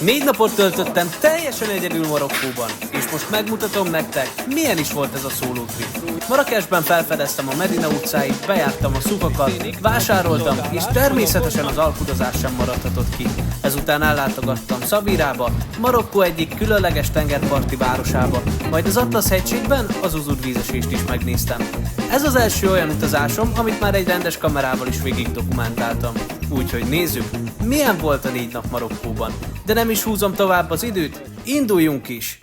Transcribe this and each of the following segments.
4 napot töltöttem teljesen egyedül Marokkóban, és most megmutatom nektek, milyen is volt ez a szóló trip. Marrakesben felfedeztem a Medina utcáit, bejártam a szukakat, vásároltam, és természetesen az alkudozás sem maradhatott ki. Ezután ellátogattam Szavirába, Marokkó egyik különleges tengerparti városába, majd az Atlasz-hegységben az Uzud vízesést is megnéztem. Ez az első olyan utazásom, amit már egy rendes kamerával is végig dokumentáltam. Úgyhogy nézzük, milyen volt a 4 nap Marokkóban. De nem is húzom tovább az időt, induljunk is!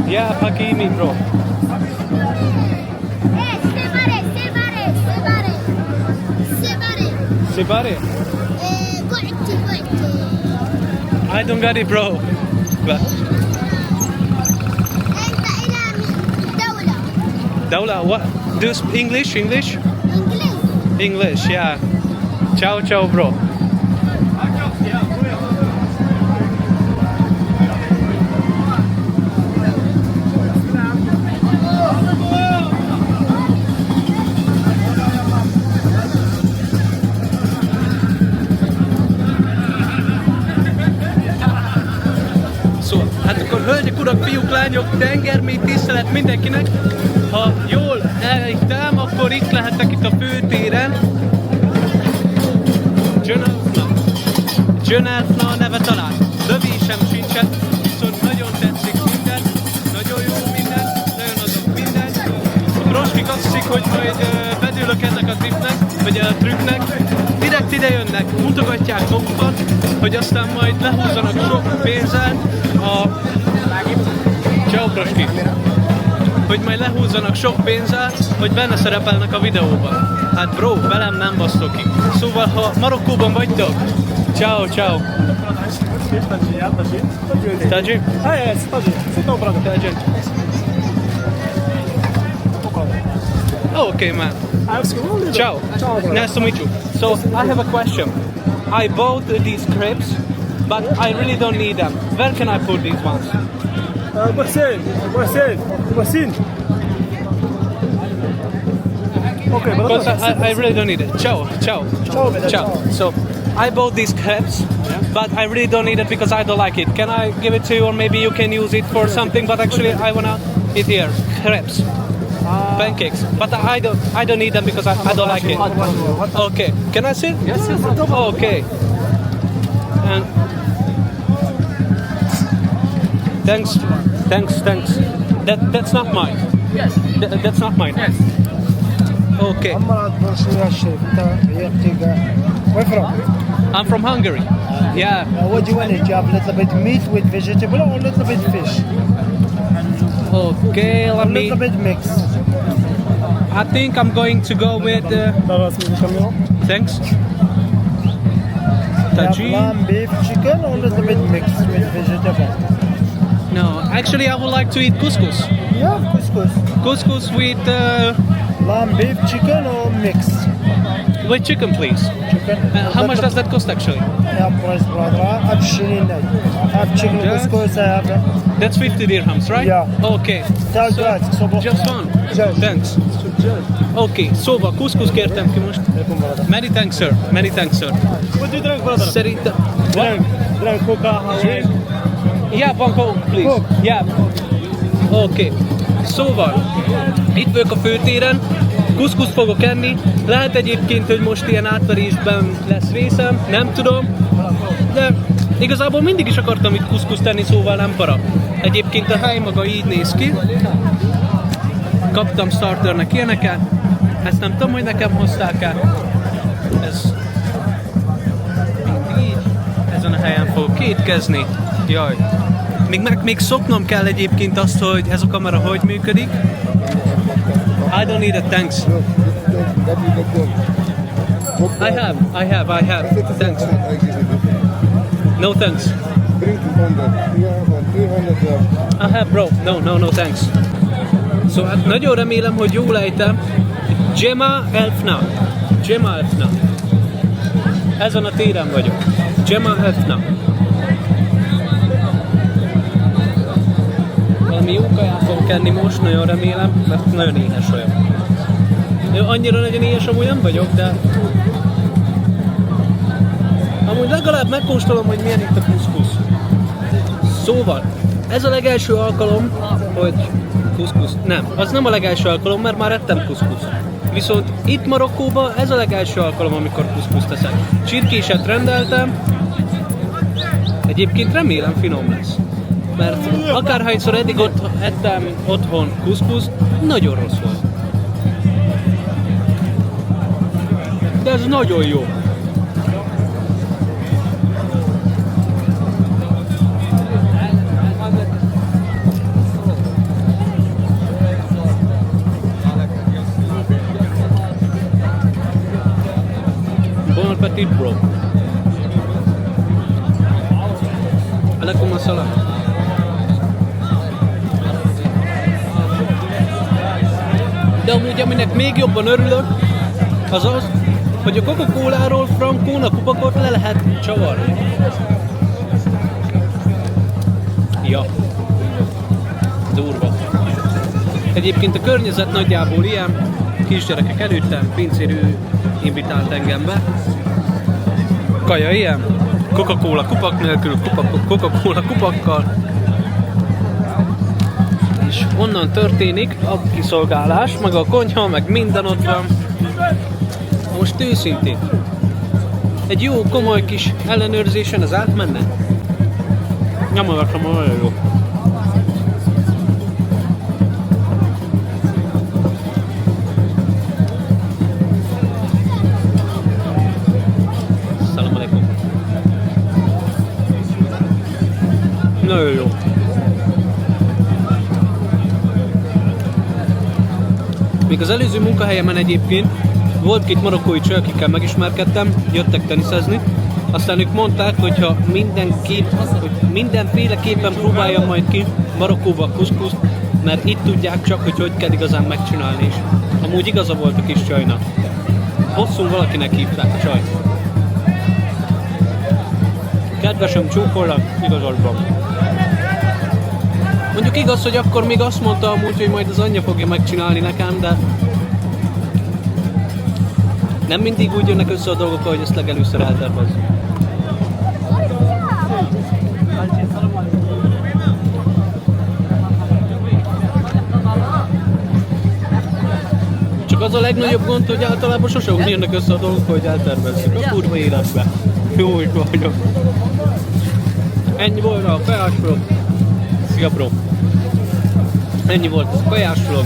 Yeah, Hakimi, bro. Sebare? I don't get it, bro. Daula, what? Do you speak English? English, yeah. Ciao, ciao, bro. Hát akkor hölgyek, urak, fiúk, lányok, tengermély tisztelet mindenkinek. Ha jól elejtem, akkor itt lehettek itt a főtéren. Jönelfna neve talán. Lövésem sincsen, viszont nagyon tetszik minden. Nagyon jó minden, nagyon adok minden. A proskik azt hiszik, hogy majd bedőlök ennek a tripnek, vagy a trükknek. Direkt ide jönnek, mutogatják magukat, hogy aztán majd lehúzzanak sok pénzzel a... Ciao, proski! Hogy majd lehúzzanak sok pénzzel, hogy benne szerepelnek a videóban. Hát bro, velem nem basztok ki. Szóval, ha Marokkóban vagytok, ciao, ciao! Taji? Taji. Oh, okay, man. Ciao. Nice to meet you. So, I have a question. I bought these crepes, but I really don't need them. Where can I put these ones? Basin. Okay, Because I really don't need it. Ciao, ciao, ciao. So, I bought these crepes, but I really don't need it because I don't like it. Can I give it to you, or maybe you can use it for something? But actually, I wanna eat here crepes, pancakes. But I don't need them because I don't like it. Okay, can I sit? Yes. Okay. And thanks. That's not mine. Yes. That's not mine. Yes. Okay. Where from? I'm from Hungary. Yeah. What do you want? Do you have a little bit meat with vegetable or a little bit fish? Okay, A let me. little bit mix. I think I'm going to go with. Thanks. You have Taji. lamb, beef, chicken or a little bit mixed with vegetable? No, actually, I would like to eat couscous. Yeah, couscous. Couscous with Lamb, beef, chicken or mix? chicken, please. Chicken. How much does that cost, actually? Yeah, price brother. I have shilling. I have chicken Just- couscous. I have. That's 50 dirhams, right? Yeah. Okay. Tell that. So Just one. Just. Thanks. Okay, szóval couscous kértem ki most. Many thanks, sir. Many thanks, sir. What do you drink, brother? Szerintem... Drink coca. Yeah, one coke, please. Coke. Yeah. Oké. Szóval, itt vagyok a főtéren, kuszkuszt fogok enni. Lehet egyébként, hogy most ilyen átverésben lesz részem, nem tudom. De igazából mindig is akartam itt kuszkuszt tenni, szóval nem para. Egyébként a hely maga így néz ki. Kaptam starternek ilyeneket. Ezt nem tudom, hogy nekem hozták el. Ez mindig így. Ezen a helyen fogok étkezni. Jaj. Még szoknom kell egyébként azt, hogy ez a kamera hogy működik. I don't need it, thanks. I have. Thanks. No thanks. I have, bro. No, thanks. Szóval hát nagyon remélem, hogy jól ejtem. Jema Elfna. Ezen a téren vagyok. Jema Elfna. Valami jó kaját fogok enni most, nagyon remélem, mert nagyon éhes vagyok. Annyira nagyon éhes amúgy nem vagyok, de... Amúgy legalább megkóstolom, hogy milyen itt a kuszkusz. Szóval, ez a legelső alkalom, hogy kuszkusz. Nem, az nem a legelső alkalom, mert már ettem kuszkuszt. Viszont itt Marokkóban ez a legelső alkalom, amikor kuszkuszt teszek. Csirkéset rendeltem, egyébként remélem finom lesz. Mert akárhányszor eddig ettem otthon kuszkuszt, nagyon rossz volt. De ez nagyon jó. Bon appetit, bro. Alaikum assalam. De amúgy aminek még jobban örülök, az az, hogy a Coca-Coláról frankón a kupakot le lehet csavarni. Ja. Durva. Egyébként a környezet nagyjából ilyen. Kisgyerekek előttem, pincérő invitált engem be. Kaja ilyen. Coca-Cola kupak nélkül, Coca-Cola kupakkal. És onnan történik a kiszolgálás, meg a konyha, meg minden ott van. Most őszintén, egy jó, komoly kis ellenőrzésen az átmenne? Nem olvasom, nagyon jó. Assalamu alaikum. Nagyon jó. Még az előző munkahelyemen egyébként volt két marokkói csaj, akikkel megismerkedtem, jöttek teniszezni, aztán ők mondták, hogy mindenféleképpen próbáljam majd ki Marokkóba a kuszkuszt, mert itt tudják csak, hogy kell igazán megcsinálni is. Amúgy igaza volt a kis csajnak. Hosszú valakinek hívták a csajt. Kedvesem, csókollak, igazad van. Mondjuk igaz, hogy akkor még azt mondta amúgy, hogy majd az anyja fogja megcsinálni nekem, de nem mindig úgy jönnek össze a dolgok, ahogy ezt legelőször eltervezzük. Csak az a legnagyobb gond, hogy általában sosem úgy jönnek össze a dolgok, hogy eltervezzük. A kurva életben. Jó, hogy vagyok. Ennyi volt a kajásvlog. Szia, bro. Ennyi volt a kajásvlog.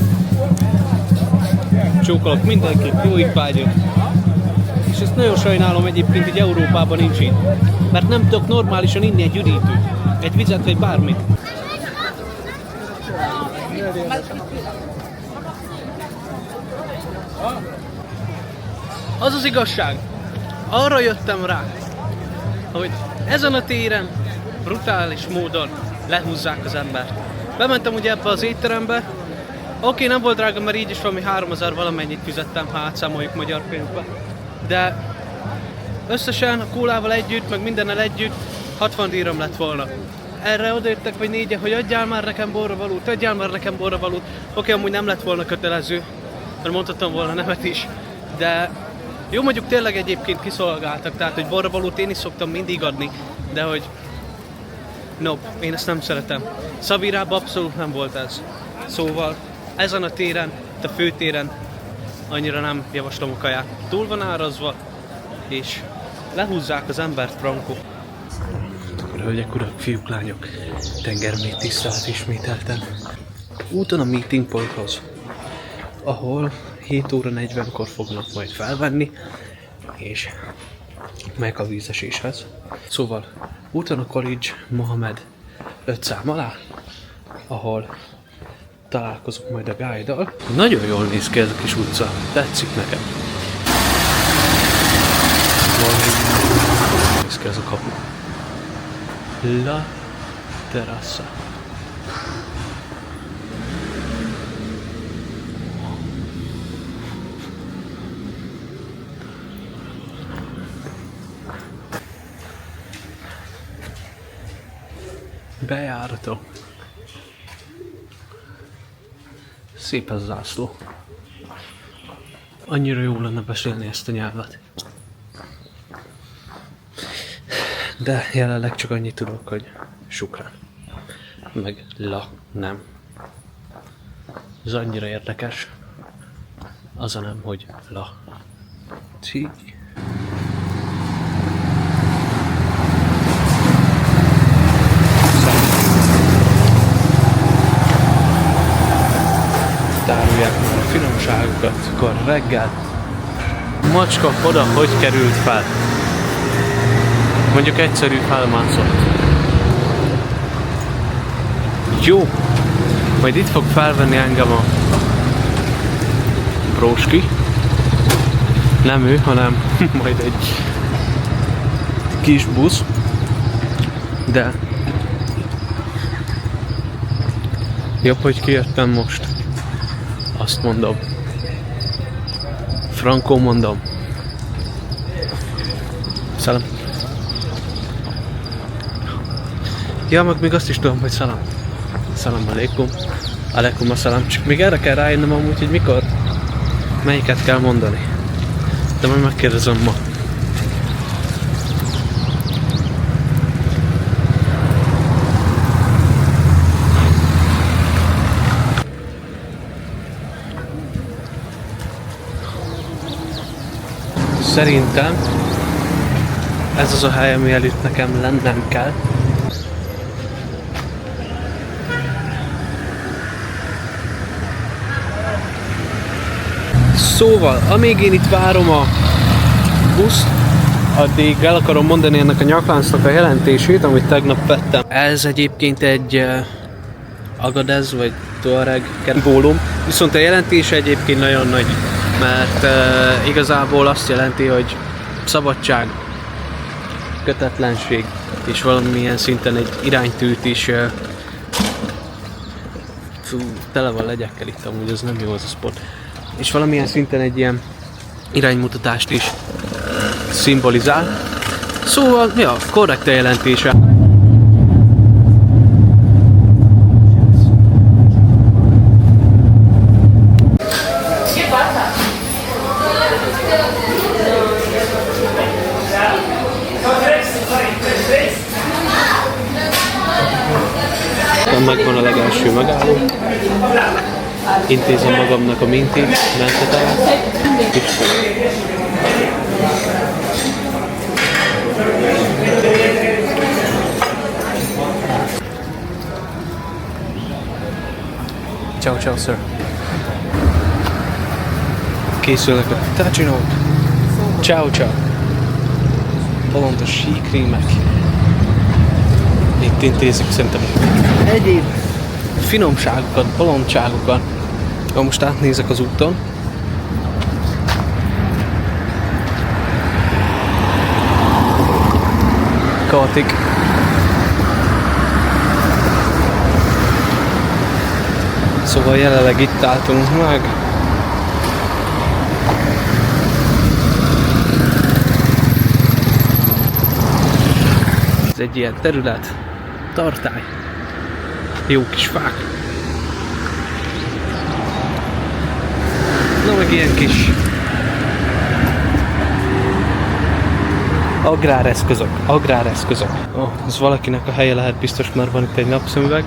Csókolok mindenkit, jó étvágyat. És ezt nagyon sajnálom egyébként, hogy Európában nincs itt. Mert nem tudok normálisan inni egy üdítőt, egy vizet vagy bármit. Az az igazság, arra jöttem rá, hogy ezen a téren brutális módon lehúzzák az embert. Bementem ugye ebbe az étterembe, oké, nem volt drága, mert így is valami 3000 valamennyit fizettem, ha átszámoljuk magyar pénzbe. De összesen a kólával együtt, meg mindennel együtt 60 díram lett volna. Erre odajöttek vagy négyen, hogy adjál már nekem borravalót, adjál már nekem borravalót. Oké, amúgy nem lett volna kötelező, mert mondhatom volna nemet is. De jó, mondjuk tényleg egyébként kiszolgáltak, tehát hogy borravalót én is szoktam mindig adni, de hogy nope, én ezt nem szeretem. Szabirában abszolút nem volt ez. Szóval ezen a téren, itt a főtéren annyira nem javaslom a kaját. Túl van árazva, és lehúzzák az embert, frankó. Hölgyek, urak, fiúk, lányok, tengermély tisztelet ismételten. Úton a meeting ponthoz, ahol 7 óra 40-kor fognak majd felvenni, és meg a vízeséshez. Szóval úton a College Mohamed 5 szám alá, ahol találkozok majd a guide-dal. Nagyon jól néz ki ez a kis utca, tetszik nekem. Jól néz ki ez a kapu. La Terrassa. Bejárható. Szép ez a zászló. Annyira jó lenne beszélni ezt a nyelvet. De jelenleg csak annyit tudok, hogy Sukrán. Meg La nem. Ez annyira érdekes. Az a nem, hogy La. Tí. Tárolják már a finomságokat, akkor reggel. Macska oda hogy került fel? Mondjuk egyszerű felmászott. Jó, majd itt fog felvenni engem a Bróski. Nem ő, hanem majd egy kis busz. De jobb, hogy kijöttem most. Azt mondom. Frankó mondom. Szalam. Ja, meg még azt is tudom, hogy szalam. Szalam aleikum. Aleikum a szalam. Csak még erre kell rájönnöm amúgy, hogy mikor, melyiket kell mondani. De majd megkérdezem ma. Szerintem ez az a hely, ami előtt nekem lennem kell. Szóval, amíg én itt várom a buszt, addig el akarom mondani ennek a nyakláncnak a jelentését, amit tegnap vettem. Ez egyébként egy Agadez vagy Tuareg kerembólum, viszont a jelentése egyébként nagyon nagy, mert igazából azt jelenti, hogy szabadság, kötetlenség, és valamilyen szinten egy iránytűt is. Tele van legyekkel itt, amúgy ez nem jó az a spot. És valamilyen szinten egy ilyen iránymutatást is szimbolizál. Szóval, ja, korrekt a jelentése. Megvan a legelső megálló. Intézem magamnak a mintit, mentetelát, és ciao, ciao, sir. Készülnek a tacsinók. Ciao, ciao. Bolondos síkrémek. Itt intézik szerintem egyéb finomságokat, bolondságokat. Ha most átnézek az úton. Kaotik. Szóval jelenleg itt álltunk meg. Ez egy ilyen terület. Tartály. Jó kis fák. Na meg ilyen kis agráreszközök. Ez valakinek a helye lehet, biztos, mert van itt egy napszemüveg.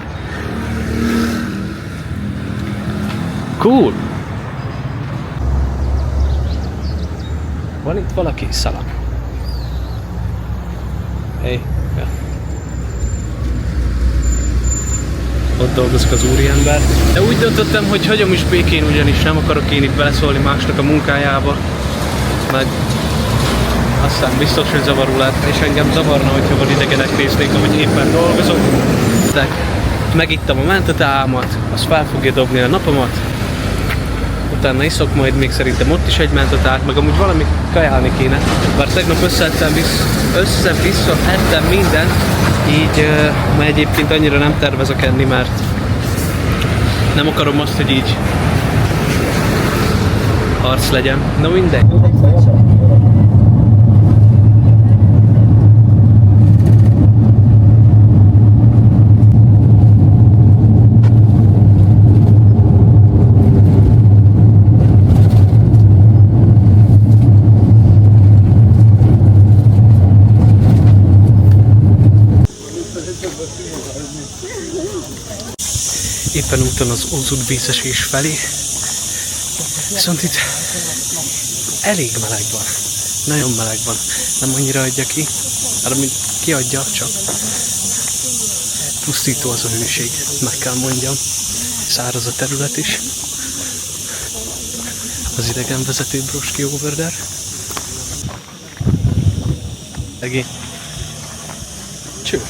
Cool! Van itt valaki? Szalam. Hey. Ja. Ott dolgozik az úriember. De úgy döntöttem, hogy hagyom is békén, ugyanis nem akarok én itt beleszólni másnak a munkájába. Meg aztán biztos, hogy zavaró lett, és engem zavarna, hogyha van idegenek néznék, ahogy éppen dolgozok. De megittam a menteteámat, az fel fogja dobni a napomat. Utána iszok majd még szerintem ott is egy mentetát, meg amúgy valamit kajálni kéne. Bár tegnap össze-vissza ettem mindent, így ma egyébként annyira nem tervezek enni, mert nem akarom azt, hogy így harc legyen. Na mindegy. éppen úton az Ózud vízesés felé. Viszont itt elég meleg van. Nagyon meleg van. Nem annyira adja ki, hanem mint kiadja, csak pusztító az a hőség, meg kell mondjam. Száraz a terület is. Az idegenvezető Broski over there. Egész. Cső.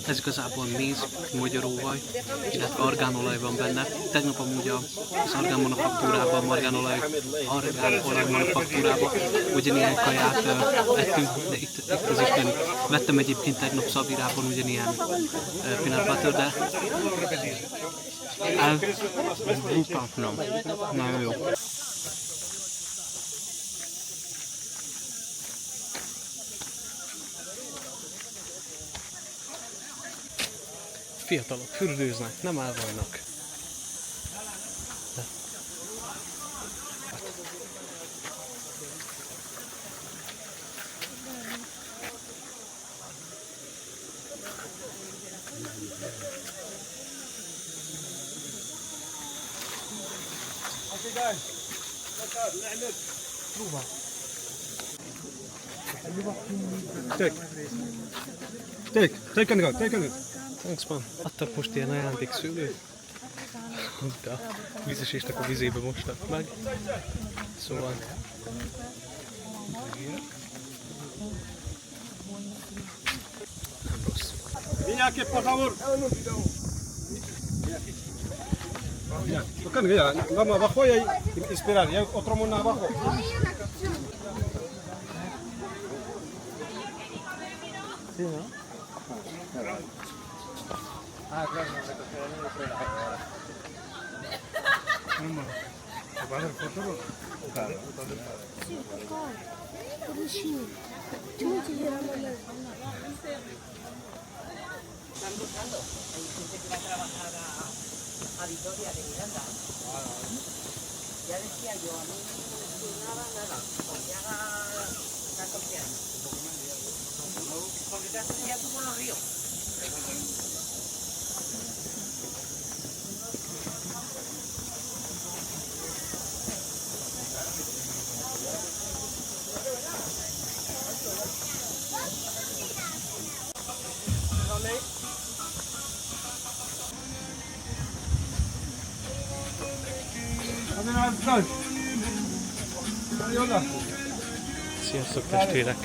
Ez igazából méz, magyaróvaj, illetve argánolaj van benne. Tegnap amúgy az argán manufaktúrában, margánolaj, argánolaj manufaktúrában ugyanilyen kaját ettünk, de itt ez is benne. Vettem egyébként tegnap Szabirában ugyanilyen peanut butter, de brutál finom. Nagyon jó. Fiatalok fürdőznek, nem elvajnak. Take and go, take and go. Thanks, man. Adtak most ilyen ajándékszülőt, de a vízesésnek a vizébe mostak meg. Szóval... nem rossz. Viñaki, por favor. Ya, tocan ya. Vamos abajo y esperar. Ya otro mundo abajo. Sí, ¿no? Ah, claro, no se cogerán y después ¿te vas a hacer foto? Claro. Están buscando. Hay gente que va a trabajar a Vitoria de Miranda. Ya decía yo, a mí no nada, porque haga 14 años. Porque te haces ya como los ríos. Sziasztok, testvérek!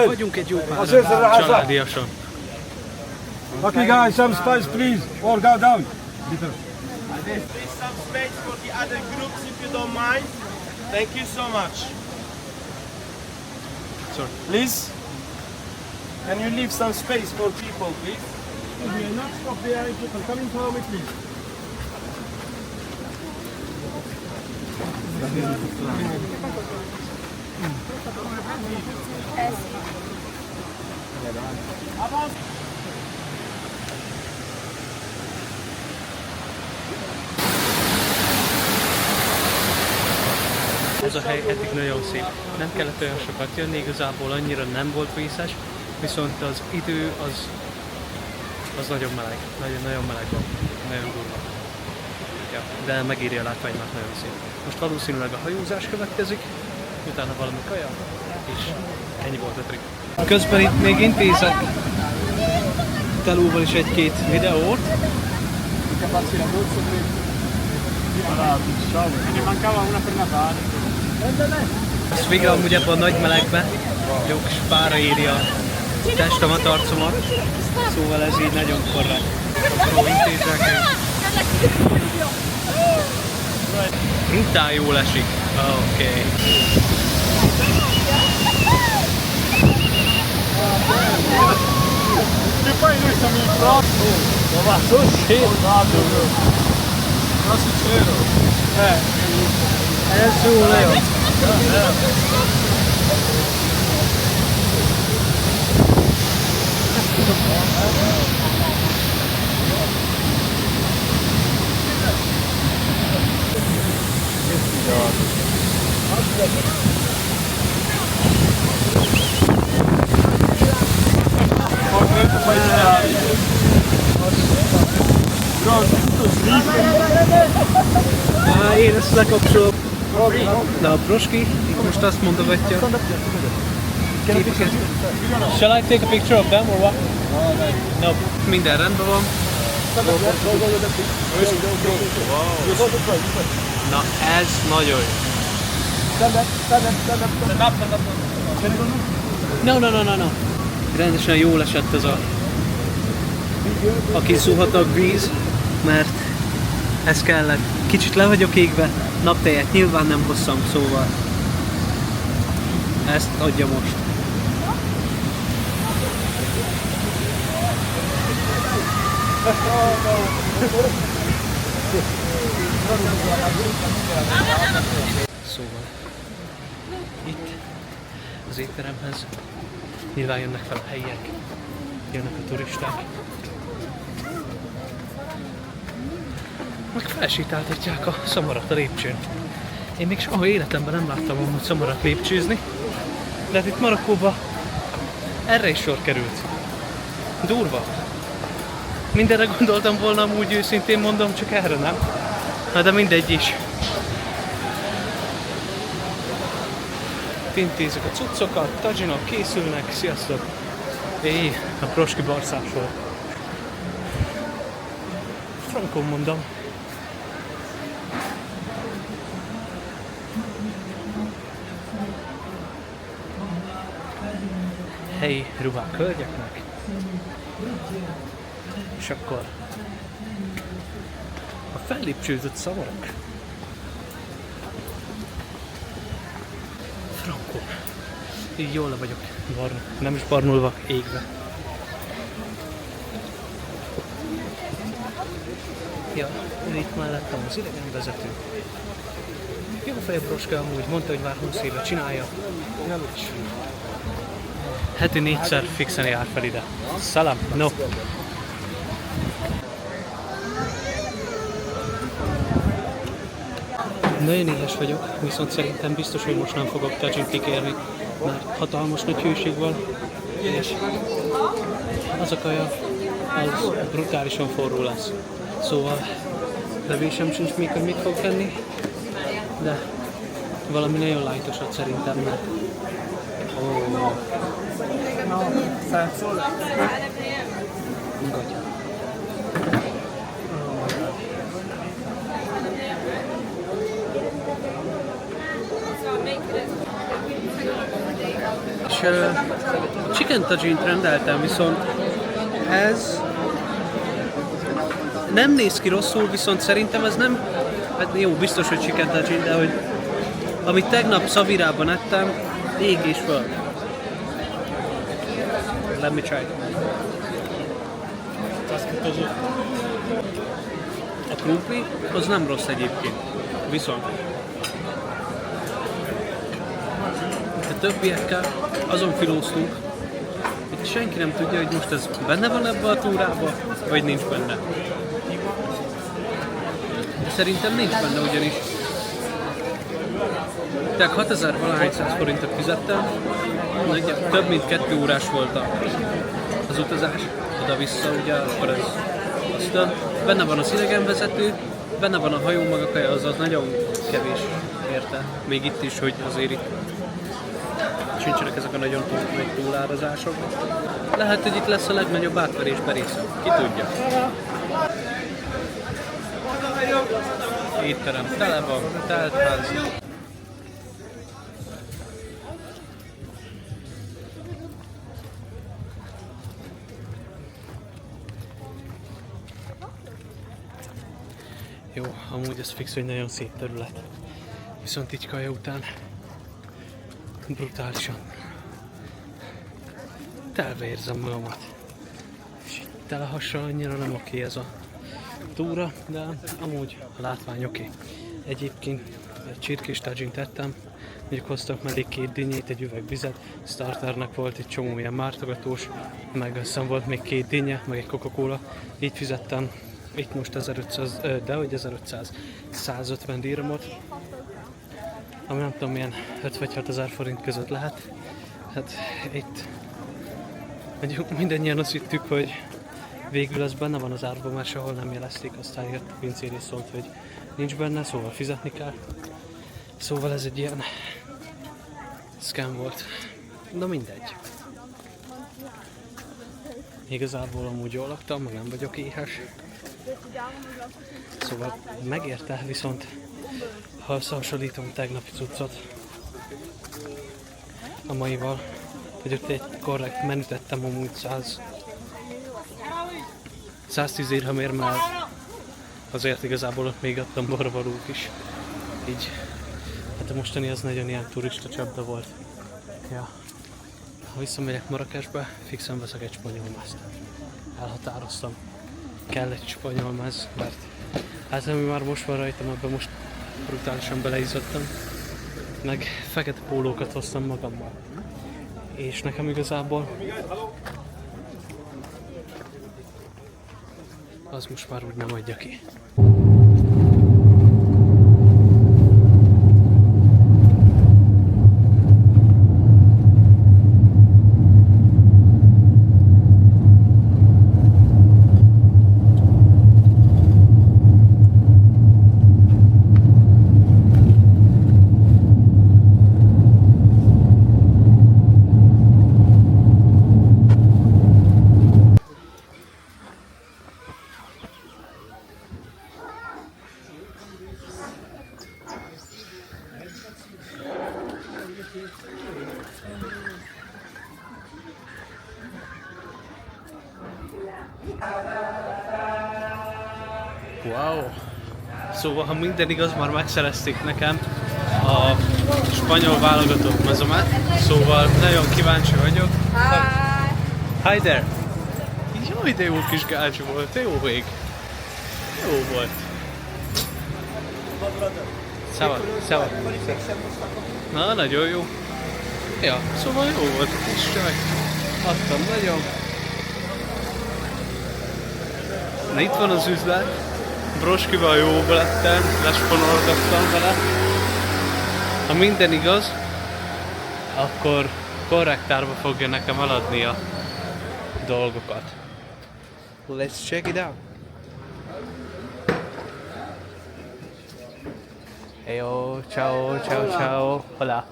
Vagyunk egy jó pár családiasan. Okay guys, some space please, or go down. Please some space for the other groups if you don't mind. Thank you so much. Sorry. Please, can you leave some space for people, please? We are not stop there, people coming follow me please. Az a hely eddig nagyon szép. Nem kellett olyan sokat jönni, igazából annyira nem volt vészes, viszont az idő az nagyon meleg. Nagyon meleg van. Nagyon durva. Ja, de megéri a látvány, mert nagyon szép. Most valószínűleg a hajózás következik, utána valami kaja, és ennyi volt a trikk. Közben itt még intézek Telóval is egy-két videót. Mi mancava una per Natale. Ezt végre amúgy ebben a nagy melegben jó kis pára éri a testemet, arcomat. Szóval ez így nagyon korrekt. Apró intézek. Brutál jól esik. Oké. Ez jó nagyon. Én ezt lekapcsolom. Na a proski, itt most azt mondogatja. Shall I take a picture of them or what? No. Minden rendben van. Na ez nagyon jó. No. Rendesen jól esett ez a kiszúhatag víz, mert ez kellett. Kicsit le vagyok égve, naptejet nyilván nem hosszam, szóval ezt adja most. Szóval itt az étteremhez nyilván jönnek fel a helyiek, jönnek a turisták. Meg felsétáltatják a szamarat a lépcsőn. Én még soha életemben nem láttam amúgy szamarat lépcsőzni, de hát itt Marokkóban erre is sor került. Durva. Mindenre gondoltam volna, amúgy őszintén mondom, csak erre nem. Na de mindegy is. Intézzük a cuccokat, tajinok készülnek, sziasztok! A proski barszásról. Frankon mondom. Helyi ruhák hölgyeknek. És akkor a fellépcsőzött szamarak. Frankon. Így jól le vagyok nem is barnulva, égve. Ja, itt mellettem az idegenvezető. Jó fej Broska amúgy, mondta, hogy már 20 éve csinálja. Heti 4-szer fixen jár fel ide. Szalam, no. Nagyon éhes vagyok, viszont szerintem biztos, hogy most nem fogok tajint kikérni, mert hatalmas nagy hőség van, és az a kaja, az brutálisan forró lesz. Szóval bevésem sincs még, hogy mit fog tenni, de valami nagyon light-osat szerintem, mert és chicken tajint rendeltem, viszont ez nem néz ki rosszul, viszont szerintem ez nem, hát jó, biztos, hogy chicken tajin, de hogy amit tegnap Szavirában ettem, ég és föl. Let me try. A krumpli az nem rossz egyébként, viszont a többiekkel azon filóztunk, hogy senki nem tudja, hogy most ez benne van ebbe a túrába, vagy nincs benne. De szerintem nincs benne, ugyanis tehát 6000 valahányszáz forintot fizettem, több mint 2 órás volt az utazás, oda-vissza, ugye, akkor ez aztán benne van az idegenvezető, benne van a hajó maga kaja, azaz nagyon kevés érte, még itt is, hogy azért itt sincsenek ezek a nagyon nagy túlárazások. Lehet, hogy itt lesz a legnagyobb átverés Berészem, ki tudja. Étterem tele van, teltház. amúgy ez fix, hogy nagyon szép terület. Viszont így kaja után brutálisan telve érzem magamat. És így tele hassal annyira nem oké ez a túra, de amúgy a látvány oké. Egyébként egy csirkés tadzsint tettem, mondjuk hoztak mellé 2 dinnyét, egy üveg vizet, starternek volt egy csomó ilyen mártogatós, meg aztán volt még 2 dinnye, meg egy Coca-Cola. Így fizettem itt most 1500, de hogy 1500, 150 dirhamot, ami nem tudom milyen 5 vagy 6000 forint között lehet. Hát itt mondjuk mindannyian azt hittük, hogy végül ez benne van az árban, mert sehol nem jelezték, aztán jött a pincér és szólt, hogy nincs benne, szóval fizetni kell. Szóval ez egy ilyen scam volt. Na mindegy. Igazából amúgy jól laktam, meg nem vagyok éhes. Szóval megérte, viszont ha összehasonlítom a tegnapi cuccot a maival, hogy ott egy korrekt menüt ettem amúgy 110 dirhamért, mert azért igazából ott még adtam borvalók is. Így, hát a mostani az nagyon ilyen turista csapda volt. Ja. Ha visszamegyek Marrakesbe, fixen veszek egy spanyolmezt. Elhatároztam. Kell egy spanyolmez, mert hát ami már most van rajtam, abban most brutálisan beleizzadtam. Meg fekete pólókat hoztam magammal. És nekem igazából az most már úgy nem adja ki. Wow! Szóval, ha minden igaz, már megszerezték nekem a spanyol válogatott mezomat, szóval nagyon kíváncsi vagyok. Hi there! Jaj, de jó kis gácsi volt, jó vég! Jó volt! Szava, szava! Na, nagyon jó! Ja, szóval jó volt a kis csaj. Adtam nagyon. Na itt van az üzlet. Broskival jóba lettem, lespanorgattam vele. Ha minden igaz, akkor korrektárba fogja nekem eladni a dolgokat. Let's check it out. Heyo, ciao, ciao, ciao. Hola.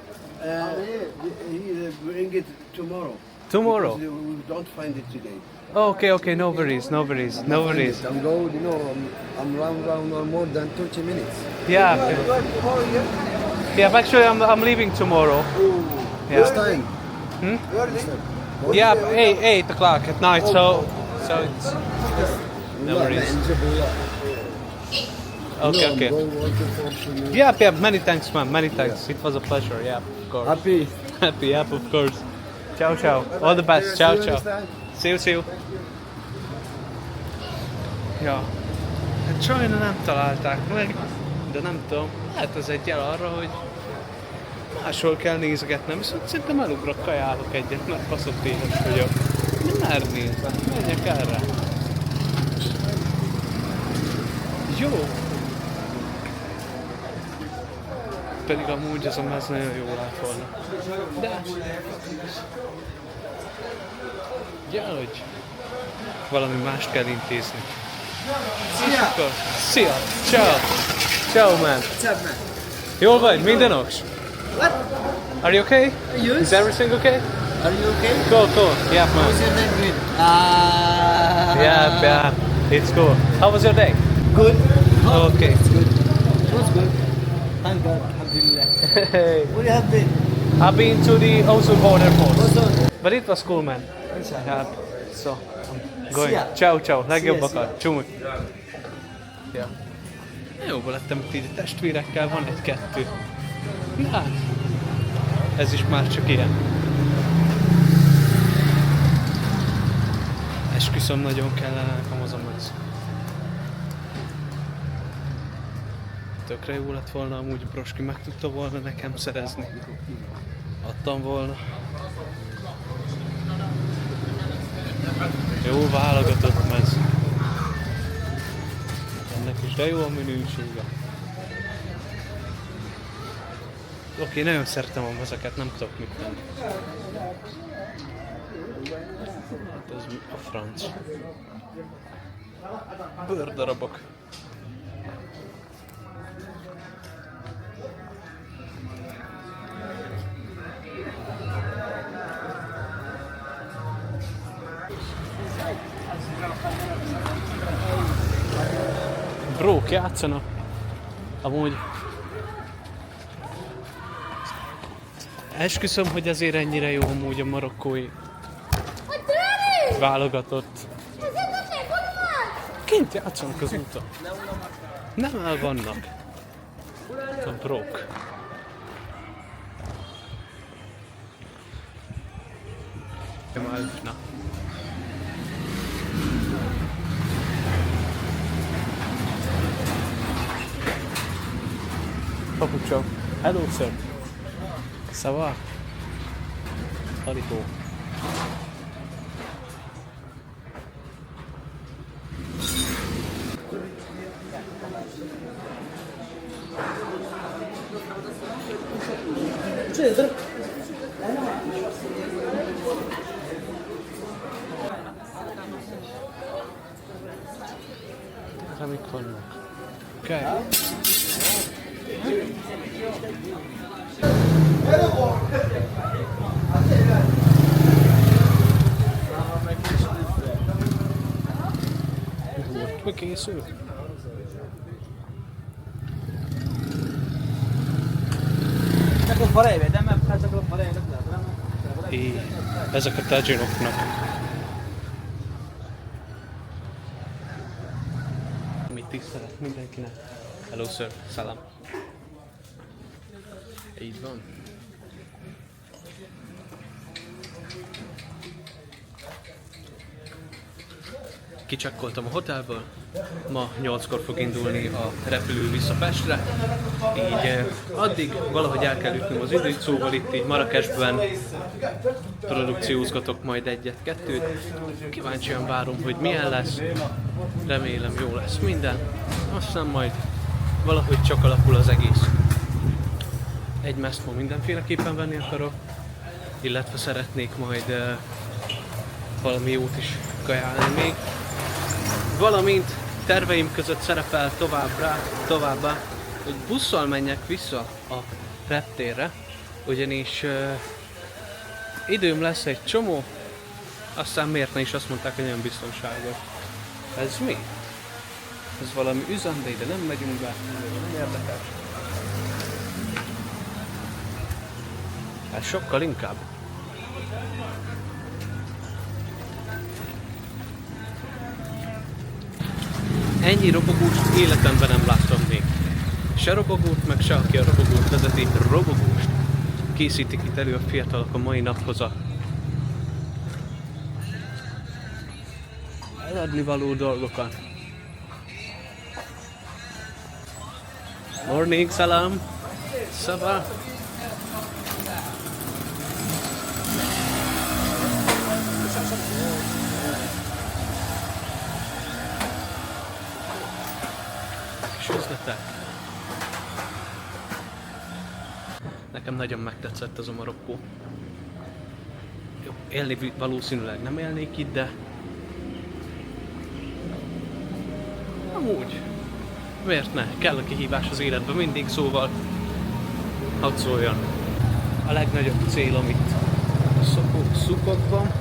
Bring it tomorrow. Tomorrow? We don't find it today. Okay, okay, no worries, no worries, no worries. I'm going, you know, I'm round more than 30 minutes. Yeah. Yeah, actually I'm leaving tomorrow. This time. Yeah, 8 o'clock at night, so it's no worries. Okay, okay. Yeah, many thanks, man, many thanks. It was a pleasure, yeah, of course. Happy. Happy, yeah, of course. Ciao, ciao. All the best. Ciao, ciao. See you. Ja, hát sajna nem találták meg, de nem tudom, lehet ez egy jel arra, hogy máshol kell nézgetnem, viszont szerintem elugrok, kajálok egyet, mert baszott éhes vagyok. Már nézve, menjek erre. Jó. Pedig amúgy az a mez nagyon jól lát volna. De... Ja, hogy valami mást kell intézni. Szia! Szia! Ciao! Ciao, man! What's up, man? Jól vagy? Minden oks? What? Are you okay? Yes. Is everything okay? Are you okay? Cool. Yeah, man. How's your day going? Yeah. It's cool. How was your day? Good. Okay. It's good. It was good. Thank God. Alhamdulillah. Hey. Where you have been? I've been to the Osu border post. Ozone. But it was cool, man. Yeah. So, I'm going. Szia. Ciao. Szia. Legjobbakat. Csumik. Yeah. Jóba lettem itt így a testvérekkel, van egy-kettő. Na, ez is már csak ilyen. Esküszöm, nagyon kellene nekem az a mez. Tökre jó lett volna, amúgy Broski meg tudta volna nekem szerezni. Adtam volna. Jó válogatott mez. Ennek is de jó a minősége. Oké, nagyon szeretem a mezeket, nem tudok mit tenni. Hát ez a franc. Bőrdarabok. Brók játszanak. Amúgy esküszöm, hogy azért ennyire jó amúgy a marokkói válogatott. Kint játszanak az úton. Nem el vannak. A brók. Na. Papucsok. Hello, sir. Ça va? Harikó. Mik vannak? Okay. Mi készül? Ezek a tajinoknak. Mit tisztelet mindenkinek. Hello sir, salam. Így van. Kicsekkoltam a hotelből, ma 8-kor fog indulni a repülő vissza Pestre, így addig valahogy el kell ütnöm az időt, szóval itt így Marrakesben produkciózgatok majd egyet-kettőt. Kíváncsian várom, hogy milyen lesz, remélem jó lesz minden, aztán majd valahogy csak alakul az egész. Egy mezt ma mindenféleképpen venni akarok, illetve szeretnék majd valami jót is kajálni még. Valamint terveim között szerepel továbbá, hogy busszal menjek vissza a reptérre, ugyanis időm lesz egy csomó, aztán miért ne is azt mondták, hogy nagyon biztonságos. Ez mi? Ez valami üzem, de ide nem megyünk be, nem érdekes. Ez sokkal inkább. Ennyi robogóst életemben nem láttam még. Se robogót, meg se aki a robogót vezeti, robogóst készítik itt elő a fiatalok a mai naphoz a eladni való dolgokat. Morning, salam! Szava! Üzletek. Nekem nagyon megtetszett az a Marokkó. Jó, élni valószínűleg nem élnék itt, de amúgy miért ne? Kell a kihívás az életben mindig, szóval hadd szóljon. A legnagyobb célom itt a szukokban.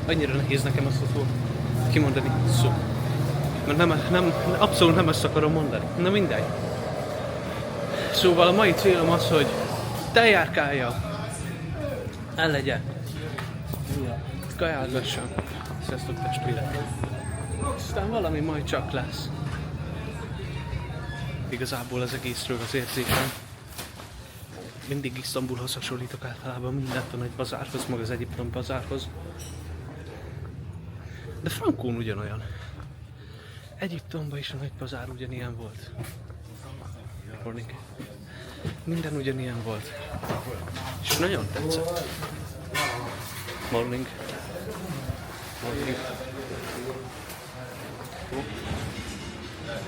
Annyira nehéz nekem azt a szót kimondani, szuk. Mert abszolút nem ezt akarom mondani. Na mindegy. Szóval a mai célom az, hogy teljárkáljam. El legyen. Kajálgassam. Sziasztok testvérek. Aztán valami majd csak lesz. igazából az egészről az érzésem. Mindig Isztambulhoz hasonlítok általában mindent a nagy bazárhoz, meg az Egyiptom bazárhoz. De frankón ugyanolyan. Egyiptomban is a nagy bazár ugyanilyen volt. Morning. Minden ugyanilyen volt. És nagyon tetszett. Morning. Morning.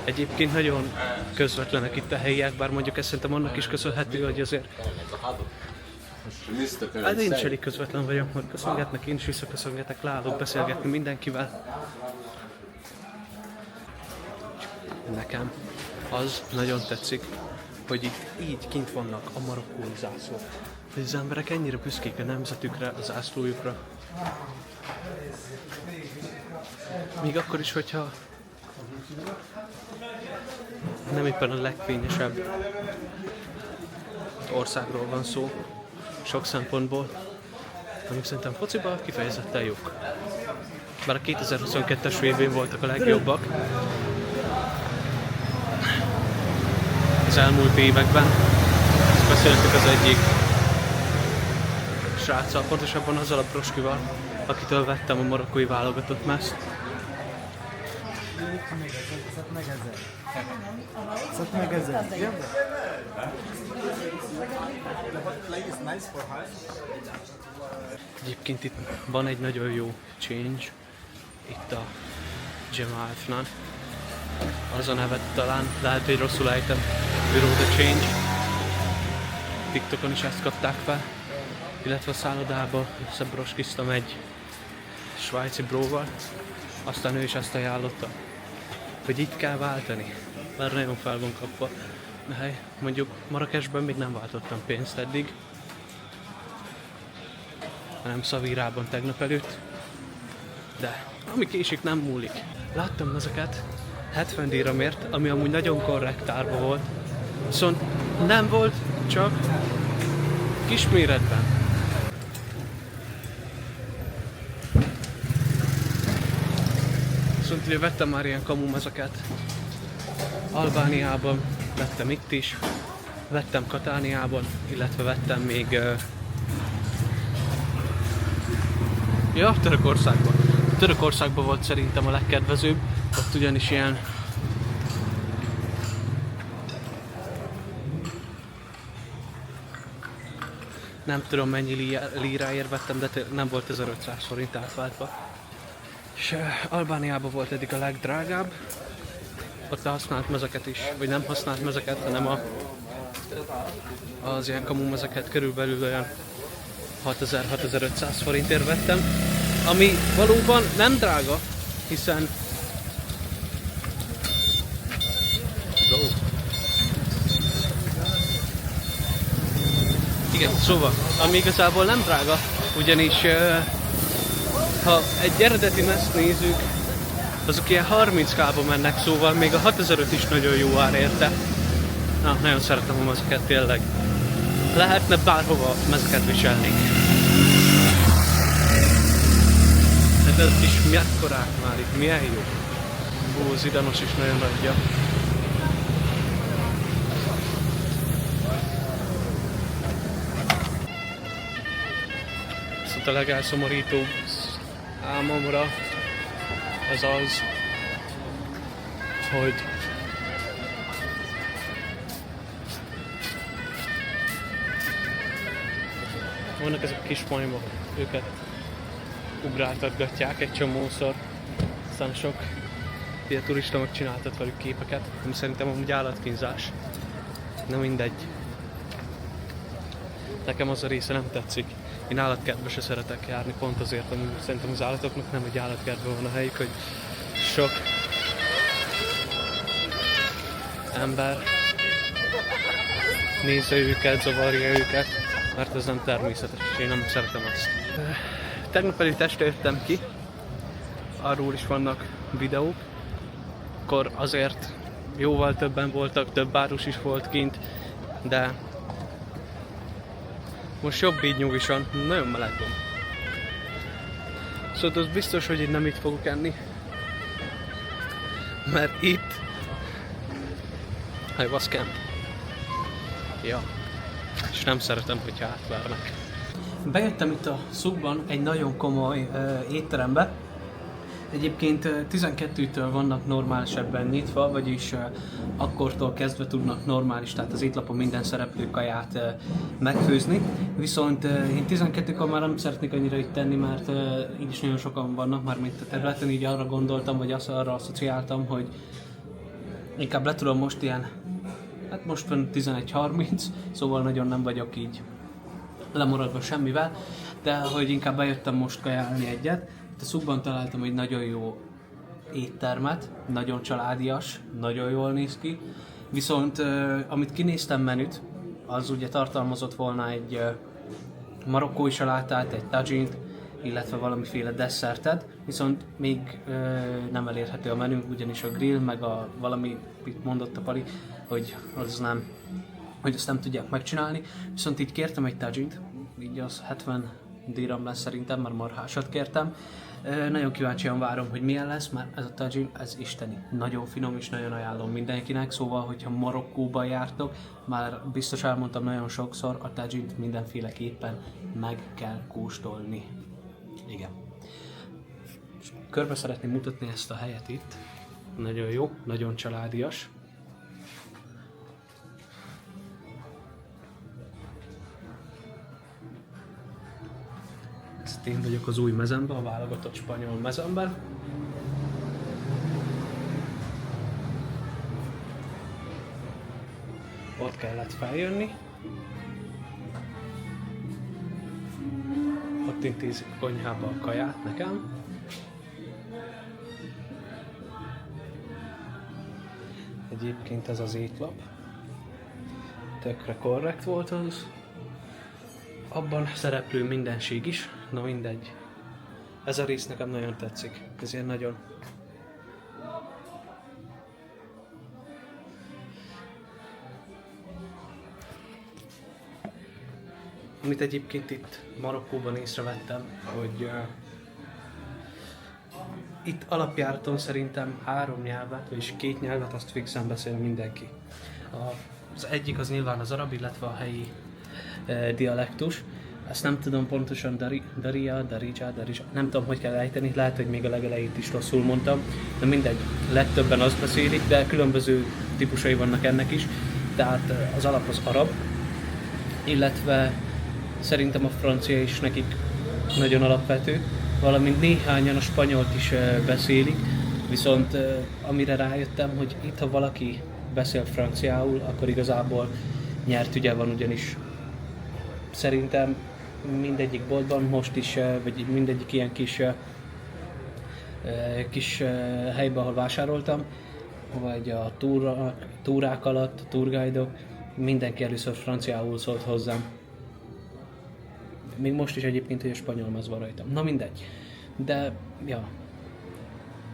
Egyébként nagyon közvetlenek itt a helyiek, bár mondjuk ezt szerintem annak is köszönhető, hogy azért... Hát én is elég közvetlen vagyok, hogy köszöngetnek, én is visszaköszöngetek, leállok beszélgetni mindenkivel. Nekem az nagyon tetszik, hogy itt így kint vannak a marokkói zászlók. Hogy az emberek ennyire büszkék a nemzetükre, a zászlójukra. Még akkor is, hogyha nem éppen a legfényesebb országról van szó, sok szempontból, amik szerintem fociban kifejezetten jók. Bár a 2022-es VB-n voltak a legjobbak az elmúlt években. Ezt beszéltük az egyik sráccal, pontosabban azzal a Broskival, akitől vettem a marokkói válogatott mezt. Egyébként itt van egy nagyon jó change itt a Jamalnál. Az a nevet talán, lehet, hogy rosszul ejtem, Bureau the Change. TikTokon is ezt kapták fel, illetve a szállodába összebroskiztam egy svájci bróval, aztán ő is ezt ajánlotta, hogy itt kell váltani, mert nagyon fel van kapva. Hely, mondjuk Marrakesben még nem váltottam pénzt eddig, hanem Szavirában tegnap előtt, de ami késik nem múlik. Láttam ezeket 70 dirhamért, ami amúgy nagyon korrekt árba volt, viszont nem volt csak kisméretben. Viszont ugye vettem már ilyen kamumezeket Albániában, vettem itt is, vettem Katániában, illetve vettem még Törökországban. Törökországban volt szerintem a legkedvezőbb, ott ugyanis ilyen nem tudom mennyi líráért vettem, de nem volt 1500 forint átváltva. És Albániában volt eddig a legdrágább, ott a használt mezeket is, vagy nem használt mezeket, hanem az ilyen kamumezeket körülbelül olyan 6000-6500 forintért vettem, ami valóban nem drága, hiszen igen, szóval, ami igazából nem drága, ugyanis ha egy eredeti mezt nézzük, azok ilyen 30k-ba mennek, szóval még a 6005 is nagyon jó ár érte. Na, nagyon szeretem a mezeket, tényleg. Lehetne bárhova mezeket viselni. De ez is mekkorák már itt, milyen jó. Ó, Zidanos is nagyon adja. Viszont a legelszomorítóbb álmomra az az, hogy vannak ezek a kis majmok, őket ugráltatgatják egy csomószor, aztán sok ilyen turista megcsináltat velük képeket, ami szerintem amúgy állatkínzás. Na mindegy. Nekem az a része nem tetszik. Én állatkertbe se szeretek járni, pont azért, ami szerintem az állatoknak nem egy állatkertben van a helyük, hogy sok ember nézze őket, zavarja őket, mert ez nem természetes, és én nem szeretem ezt. Tegnap előtt este jöttem ki, arról is vannak videók, akkor azért jóval többen voltak, több árus is volt kint, de most jobb így nyugisan, nagyon meleg van. Szóval az biztos, hogy én nem itt fogok enni, mert itt I was camp. Ja. És nem szeretem, hogyha átvernek. Bejöttem itt a Szukban egy nagyon komoly étterembe. Egyébként 12-től vannak normális ebben nyitva, vagyis akkortól kezdve tudnak normális, tehát az étlapon minden szereplő kaját megfőzni. Viszont én 12-kor már nem szeretnék annyira itt tenni, mert így is nagyon sokan vannak már mint a területen, így arra gondoltam, vagy arra asszociáltam, hogy inkább le tudom most ilyen, hát most van 11:30, szóval nagyon nem vagyok így lemaradva semmivel, de hogy inkább bejöttem most kajálni egyet. Itt a Szukban találtam egy nagyon jó éttermet, nagyon családias, nagyon jól néz ki. Viszont amit kinéztem menüt, az ugye tartalmazott volna egy marokkói salátát, egy tagint, illetve valamiféle desszertet, viszont még nem elérhető a menü, ugyanis a grill, meg a valami, mit mondott a Pali, hogy az nem, hogy azt nem tudják megcsinálni. Viszont így kértem egy tagint, így az 70 dirham lesz szerintem, már marhásat kértem. Nagyon kíváncsian várom, hogy milyen lesz, mert ez a tagine, ez isteni. Nagyon finom és nagyon ajánlom mindenkinek, szóval, hogyha Marokkóba jártok, már biztos elmondtam nagyon sokszor, a tagine-t mindenféleképpen meg kell kóstolni. Igen. Körbe szeretném mutatni ezt a helyet itt. Nagyon jó, nagyon családias. Én vagyok az új mezemben, a válogatott spanyol mezemben. Ott kellett feljönni. Ott intézik a konyhába a kaját nekem. Egyébként ez az étlap. Tökre korrekt volt az. Abban szereplő mindenség is, na mindegy. Ez a rész nekem nagyon tetszik, ezért nagyon. Amit egyébként itt Marokkóban észrevettem, hogy itt alapjáraton szerintem 3 nyelvet, vagyis 2 nyelvet azt fixen beszél mindenki. Az egyik az nyilván az arab, illetve a helyi dialektus. Ezt nem tudom pontosan, Darija, nem tudom, hogy kell ejteni, lehet, hogy még a legelejét is rosszul mondtam, de mindegy, legtöbben azt beszélik, de különböző típusai vannak ennek is, tehát az alap az arab, illetve szerintem a francia is nekik nagyon alapvető, valamint néhányan a spanyolt is beszélik, viszont amire rájöttem, hogy itt, ha valaki beszél franciául, akkor igazából nyert ügye van, ugyanis szerintem mindegyik boltban most is, vagy mindegyik ilyen kis helyben, ahol vásároltam, vagy a túrák alatt, a tourguide-ok, mindenki először franciául szólt hozzám. Még most is egyébként, hogy a spanyol mez van rajtam. Na mindegy. De, ja.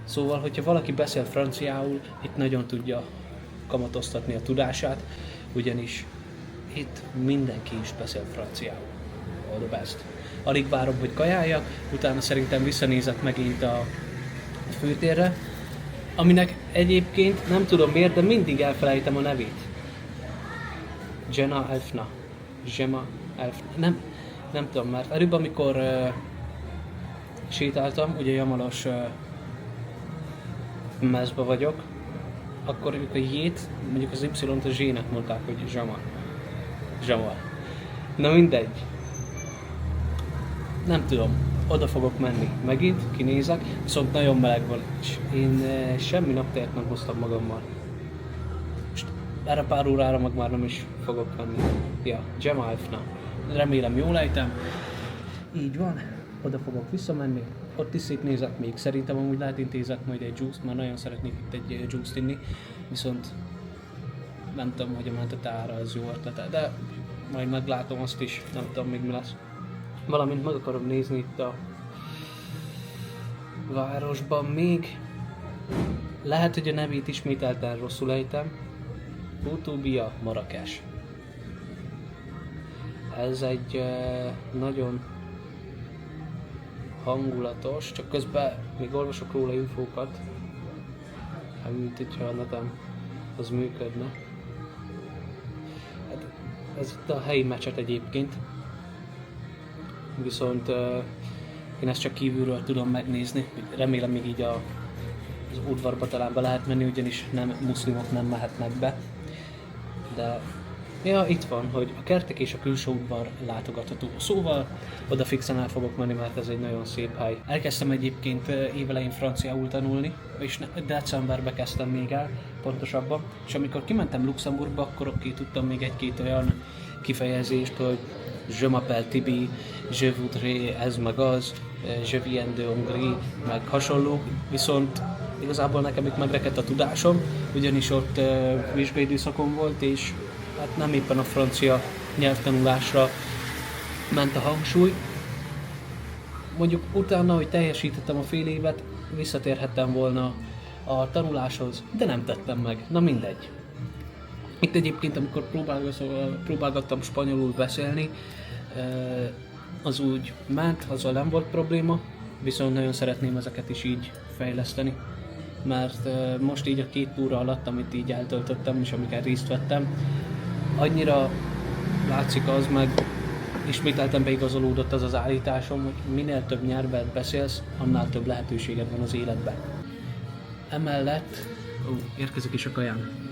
Szóval, hogyha valaki beszél franciául, itt nagyon tudja kamatoztatni a tudását, ugyanis itt mindenki is beszél franciául. All the best. Alig várom, hogy kajáljak, utána szerintem visszanézek megint a főtérre, aminek egyébként nem tudom miért, de mindig elfelejtem a nevét. Gemma Elfna. Nem tudom, mert előbb, amikor sétáltam, ugye Jamalos mezbe vagyok, akkor ők a J-t, mondjuk az Y-t a Z-nek mondták, hogy Jamal. Na mindegy. Nem tudom, oda fogok menni megint, kinézek, viszont nagyon meleg van, és én semmi naptért nem hoztam magammal. Most erre pár órára meg már nem is fogok venni. Ja, Gemma Elfna. Remélem jól ejtem. Így van, oda fogok visszamenni, ott is szétnézek még. Szerintem amúgy lehet intézek majd egy juice-t, már nagyon szeretnék itt egy juice-t inni, viszont nem tudom, hogy a mentetára az jó ötlete, de majd meglátom azt is, nem tudom még mi lesz. Valamint meg akarom nézni itt a városban még. Lehet, hogy a nevét ismételten rosszul ejtem. Utubia Marrakes. Ez egy nagyon hangulatos, csak közben még olvasok róla infókat, mint hogyha a netem az működne. Ez itt a helyi mecset egyébként. Viszont én ezt csak kívülről tudom megnézni. Remélem még így az udvarba talán be lehet menni, ugyanis nem muszlimok nem mehetnek be. De ja, itt van, hogy a kertek és a külső udvar látogatható. Szóval oda fixen el fogok menni, mert ez egy nagyon szép hely. Elkezdtem egyébként évelején franciául tanulni, és decemberben kezdtem még el, pontosabban. És amikor kimentem Luxemburgba, akkor tudtam még egy-két olyan kifejezést, hogy je m'appelle Tibi, je voudrais, ez meg az, je viens de Hongrie, meg hasonló. Viszont igazából nekem itt megrekedt a tudásom, ugyanis ott vizsgai időszakom volt, és hát nem éppen a francia nyelvtanulásra ment a hangsúly. Mondjuk utána, hogy teljesítettem a fél évet, visszatérhettem volna a tanuláshoz, de nem tettem meg. Na mindegy. Itt egyébként, amikor próbálgattam spanyolul beszélni, az úgy ment, azzal nem volt probléma, viszont nagyon szeretném ezeket is így fejleszteni. Mert most így a 2 túra alatt, amit így eltöltöttem és amiket részt vettem, annyira látszik az, meg ismételten beigazolódott az az állításom, hogy minél több nyelvet beszélsz, annál több lehetőséged van az életben. Emellett, érkezik is a kajám.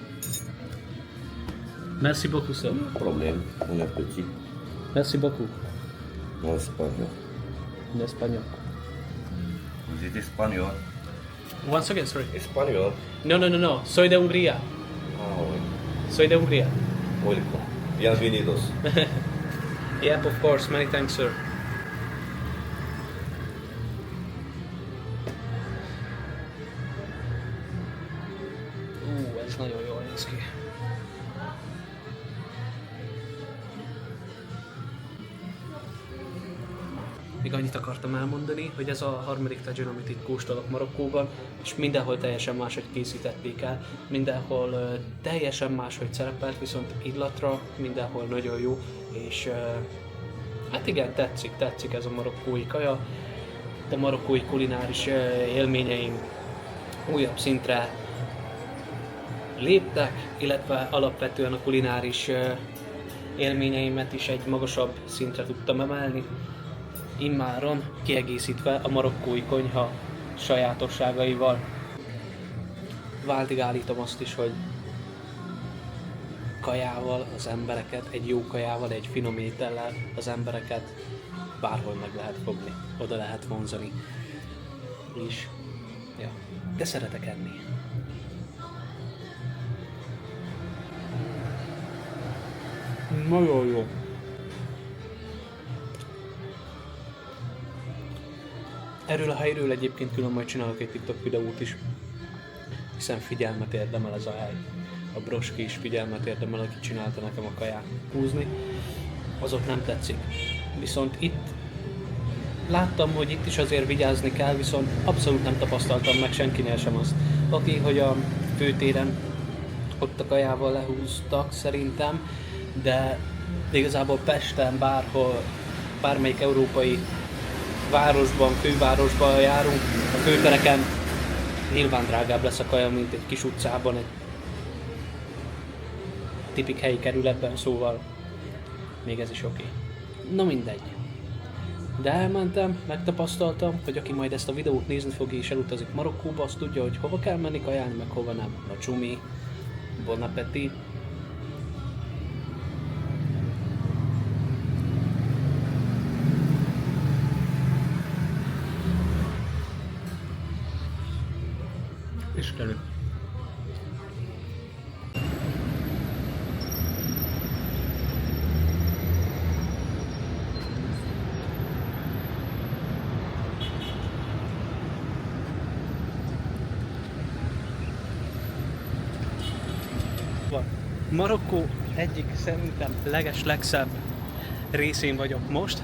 Merci beaucoup, sir. Problème, on est petit. Merci beaucoup. En espagnol. En espagnol. Vous êtes espagnol? Once again, sorry. Espagnol? No. Soy de Hungría. Ah, oui. Soy de Hungría. Welcome. Bienvenidos. Yep, of course. Many thanks, sir. Ez nagyon jól néz ki. Még annyit akartam elmondani, hogy ez a harmadik tajin, amit itt kóstolok Marokkóban, és mindenhol teljesen máshogy készítették el, mindenhol teljesen máshogy szerepelt, viszont illatra mindenhol nagyon jó, és hát igen, tetszik ez a marokkói kaja, de marokkói kulináris élményeim újabb szintre léptek, illetve alapvetően a kulináris élményeimet is egy magasabb szintre tudtam emelni, immáron kiegészítve a marokkói konyha sajátosságaival. Váltig állítom azt is, hogy kajával az embereket, egy jó kajával, egy finom étellel az embereket bárhol meg lehet fogni, oda lehet vonzani. És ja, de szeretek enni. Nagyon jó. Erről a helyről egyébként külön majd csinálok egy TikTok videót is, hiszen figyelmet érdemel ez a hely. A Broski is figyelmet érdemel, aki csinálta nekem a kaját húzni. Azok nem tetszik. Viszont itt láttam, hogy itt is azért vigyázni kell, viszont abszolút nem tapasztaltam meg senkinél sem azt. Oké, hogy a főtéren ott a kajával lehúztak szerintem, de igazából Pesten, bárhol, bármelyik európai városban, fővárosban járunk, a főtereken nyilván drágább lesz a kaja, mint egy kis utcában, egy tipik helyi kerületben, szóval még ez is oké. Na mindegy. De elmentem, megtapasztaltam, hogy aki majd ezt a videót nézni fogja és elutazik Marokkóba, az tudja, hogy hova kell menni kajálni, meg hova nem. A csumi, bon appétit. Istenük. Marokkó egyik szerintem legszebb részén vagyok most.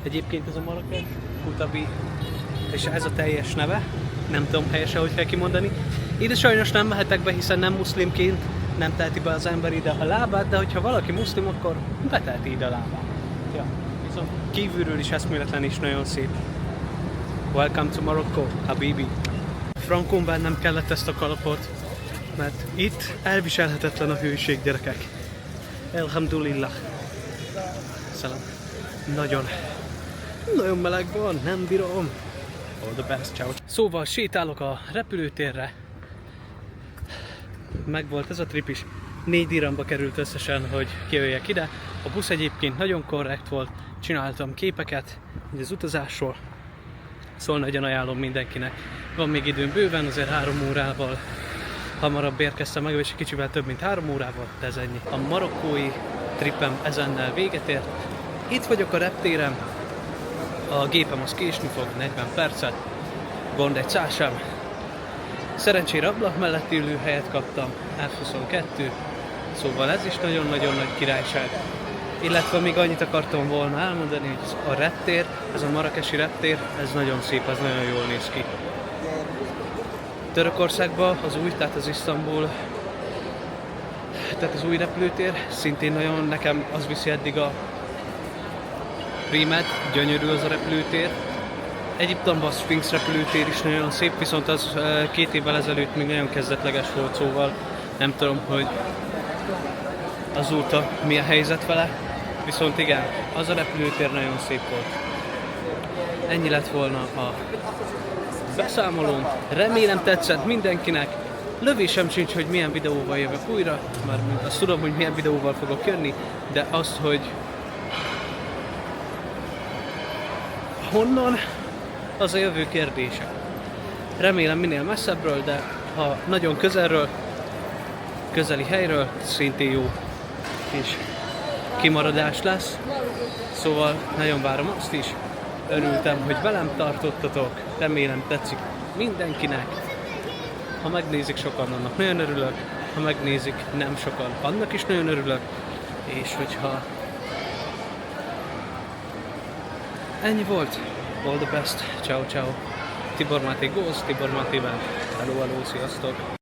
Egyébként ez a Marrakech, Koutabi, és ez a teljes neve. Nem tudom helyesen, hogy kell kimondani. Ide sajnos nem mehetek be, hiszen nem muszlimként nem teheti be az ember ide a lábát, de hogyha valaki muszlim, akkor beteheti ide a lábát. Ja. Viszont kívülről is eszméletlen és nagyon szép. Welcome to Morocco, Habibi. Frankon vennem kellett ezt a kalapot, mert itt elviselhetetlen a hőség, gyerekek. Elhamdulillah. Szalam. Nagyon meleg van, nem bírom. All the best, ciao. Szóval sétálok a repülőtérre. Megvolt ez a trip is. 4 dirhamba került összesen, hogy kijöjjek ide. A busz egyébként nagyon korrekt volt. Csináltam képeket az utazásról. Szóval nagyon ajánlom mindenkinek. Van még időm bőven, azért 3 órával hamarabb érkeztem meg, és kicsivel több mint 3 órával, de ez ennyi. A marokkói tripem ezennel véget ért. Itt vagyok a reptéren. A gépem az késni fog 40 percet. Gond egy szál sem. Szerencsére ablak mellett ülő helyet kaptam. F22. Szóval ez is nagyon-nagyon nagy királyság. Illetve még annyit akartam volna elmondani, hogy a reptér, ez a marrakesi reptér, ez nagyon szép, ez nagyon jól néz ki. Törökországban az új, tehát az Isztambul, tehát az új repülőtér, szintén nagyon, nekem az viszi eddig a prímet, gyönyörű az a repülőtér. Egyiptomban a Sphinx repülőtér is nagyon szép, viszont az 2 évvel ezelőtt még nagyon kezdetleges volt, szóval nem tudom, hogy azóta mi a helyzet vele. Viszont igen, az a repülőtér nagyon szép volt. Ennyi lett volna a beszámolóm. Remélem tetszett mindenkinek. Lövésem sincs, hogy milyen videóval jövök újra. Már azt tudom, hogy milyen videóval fogok jönni, de azt, hogy honnan, az a jövő kérdése. Remélem minél messzebbről, de ha nagyon közelről, közeli helyről, szintén jó és kimaradás lesz. Szóval nagyon várom azt is. Örültem, hogy velem tartottatok. Remélem tetszik mindenkinek. Ha megnézik sokan, annak nagyon örülök. Ha megnézik nem sokan, annak is nagyon örülök. És hogyha ennyi volt. All the best. Ciao, ciao. Tibor Máté Góz, Tibor Máté Bent. Hello, hello, sziasztok.